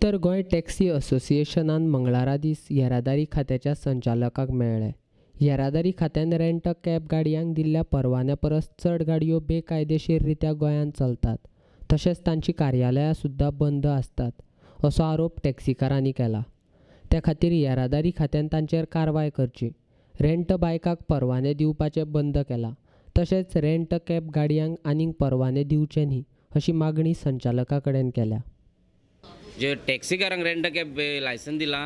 उत्तर गोंय टॅक्सी असोसिएशनान मंगळारा दीस येरादारी खात्याच्या संचालकाक मेळ्ळे. येरादारी खात्यान रेंट कॅब गाडयांक दिल्ल्या परवान्या परस चड गाडयो बेकायदेशीररित्या गोंयांत चलतात, तशेंच तांची कार्यालयां सुद्दां बंद आसतात असो आरोप टॅक्सीकारांनी केला. त्या खातीर येरादारी खात्यान तांचेर कारवाय करची, रेंट बायकाक परवाने दिवपाचे बंद केला, तशेंच रेंट कॅब गाडयांक आनीक परवाने दिवचे न्ही अशी मागणी संचालका कडेन केल्या. जे टॅक्सीकारांक रेंट कॅब लायसन दिला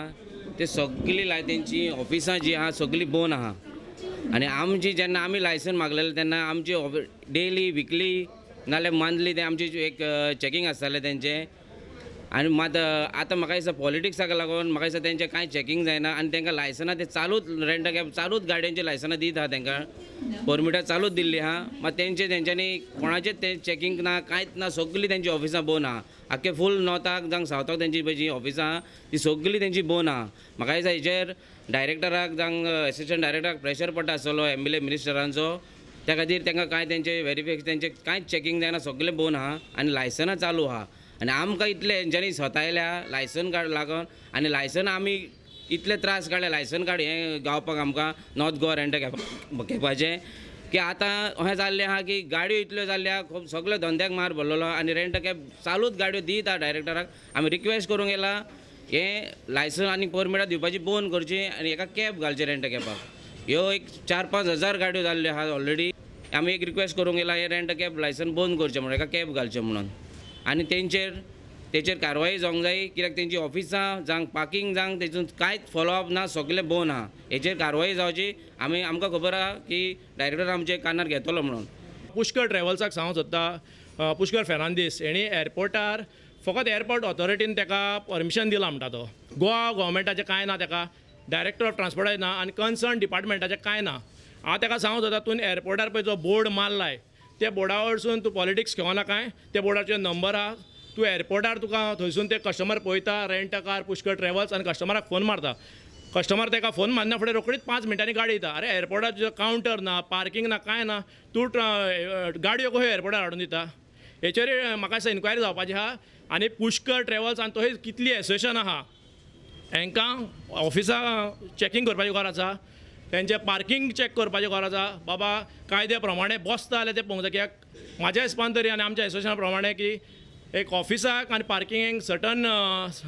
ते सगळी तेंची ऑफिसां जी आहा सगळी बंद आहा. आनी आमची जेन्ना आमी लायसन मागलेलें तेन्ना आमची डेली विकली नाल्यार मंथली ते आमची एक चॅकींग आसतालें तेंचें. आनी मात आतां म्हाका दिसता पॉलिटिक्साक लागून म्हाका दिसता तेंचें कांय चॅकींग जायना आनी तांकां लायसनां ते चालूच रेंट कॅब चालूच गाडयांची लायसनां दीत आहा, तांकां परमिटां चालूच दिल्ली आहा. मात तेंच्यांनी कोणाचेच ते चॅकींग ना कांयच ना, सगळीं तेंची ऑफिसां बंद आहा. आख्खे फूल नॉर्थाक जावं सावथाक तेंची जी ऑफिसां आहा ती सगळीं तेंची बंद आहा. म्हाका दिसता हेचेर डायरेक्टराक जावं एसिस्टंट डायरेक्टराक प्रेशर पडटा आसतलो MLA मिनिस्टरांचो. त्या खातीर तांकां कांय तेंचे व्हेरिफिकेशन तेंचे कांयच चॅकींग जायना, सगळें बंद आहा आनी लायसनां चालू आहा. आनी आमकां इतले हेंच्यांनी सतायल्या लायसन कार्ड लागून आनी लायसन आमी इतले त्रास काडले लायसन कार्ड हें गावपाक आमकां नॉर्थ गोवा रेंट कॅबाचें की आतां अशें जाल्लें आहा की गाडयो इतल्यो जाल्ल्या खूब सगळ्यो धंद्याक मार भरलेलो आनी रेंट कॅब चालूच गाडयो दिता डायरेक्टराक. आमी रिक्वेस्ट करूंक येला हें लायसन आनी परमिटां दिवपाची बंद करची आनी एका कॅब घालचे रेंट कॅबाक. ह्यो एक 4-5 हजार गाडयो जाल्ल्यो आहा ऑलरेडी. आमी एक रिक्वेस्ट करूंक येला हे रेंट कॅब लायसन बंद करचें म्हणून, एका कॅब घालचें म्हणून. आनी तेचेर कारवाई जावंक जाय, कित्याक तेंची ऑफिसां जावं पार्किंग जावं तेतून कांयच फॉलोअप ना, सगळें बंद आहा. हेचेर कारवाई जावची. आमकां खबर आहा की डायरेक्टर आमचे कानार घेतलो म्हणून. पुष्कर ट्रॅव्हल्साक सांगूंक सोदता, पुष्कर फेर्नांदीस हेणी एअरपोर्टार फकत एअरपोर्ट ऑथॉरिटीन ताका परमिशन दिला म्हणटा तो. गोवा गव्हर्मेंटाचें कांय ना, ताका डायरेक्टर ऑफ ट्रान्सपोर्टाचें ना आनी कन्सर्न डिपार्टमेंटाचें कांय ना. हांव ताका सांगूंक सोदता तूं एअरपोर्टार पळय जो बोर्ड मारलाय त्या बोर्डा वरसून तूं पॉलिटिक्स घेवना कांय. त्या बोर्डाचेर नंबर आहा, तूं एअरपोर्टार तुका थंयसून ते कस्टमर पळयता रेंट कार पुष्कर ट्रॅव्हल्स आनी कस्टमराक फोन मारता. कस्टमर ताका फोन मारना फुडें रोखडीच 5 मिनटांनी गाडी येता. अरे एअरपोर्टार कावंटर ना, पार्किंग ना, कांय ना, तूं गाडयो कश्यो एअरपोर्टार हाडून दिता. हेचेर म्हाका दिसता इन्क्वायरी जावपाची आहा. आनी पुष्कर ट्रॅव्हल्स आनी तशेंच कितली एसोसिएशन आहा हांकां ऑफिसां चॅकींग करपाची गरज आसा, तेंचें पार्किंग चॅक करपाचें गरज आसा. बाबा कायद्या प्रमाणे बसता जाल्यार तें पळोवंक जाय. कित्याक म्हाज्या हिसपान तरी आनी आमच्या एसोसिएशना प्रमाणे की एक ऑफिसाक आनी पार्किंगाक सर्टन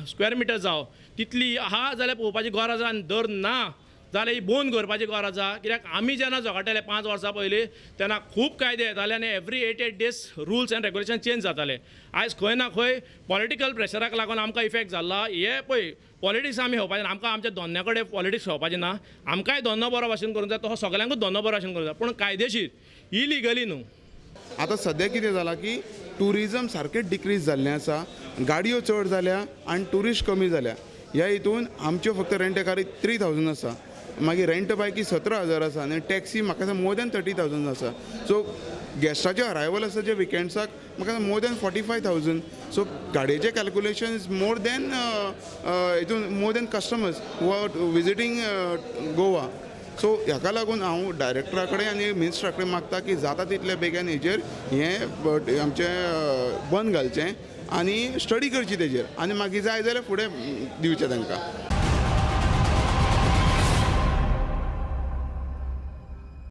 स्क्वेअर मिटर जावं तितली आहा जाल्यार पळोवपाची गरज आसा. आनी धर ना जाल्यार ही बंद करपाची गरज आसा. कित्याक आमी जेन्ना झगडटाले 5 वर्सां पयलीं तेन्ना खूब कायदे येताले आनी every 8 days rules end regulation change जाताले. आयज खंय ना खंय पॉलिटिकल प्रेशराक लागून आमकां इफेक्ट जाला. हे पळय पॉलिटिक्स आमी खेळपाचें ना, आमकां आमच्या दोन्या कडेन पॉलिटिक्स खेळपाचें ना. आमकांय दोनो बरो भाशेन करूंक जाय, तसो सगळ्यांकूच दोनो बरो भाशेन करूंक जाय, पूण कायदेशीर इलिगली न्हू. आतां सद्या कितें जालां की टुरिजम सारकें डिक्रीज जाल्लें आसा, गाडयो चड जाल्या आनी टुरिस्ट कमी जाल्या. ह्या हितून आमच्यो फक्त रेंट कारी 3000 आसा, मागीर रेंट बायकी 17,000 आसा आनी टॅक्सी म्हाका दिसता मोर दॅन 30,000 आसा. सो गेस्टाचे अरायवल आसा जे विकेंड्साक म्हाका मोर दॅन 45,000. सो गाडयेचें कॅल्कुलेशन इज मोर दॅन हितून more than customers who are visiting Goa. So हाका लागून हांव डायरेक्टरा कडेन आनी मिनिस्टरा कडेन मागता की जाता तितले बेगीन हेजेर हें आमचें बंद घालचें आनी स्टडी करची तेजेर आनी मागीर जाय जाल्यार फुडें दिवचें तांकां.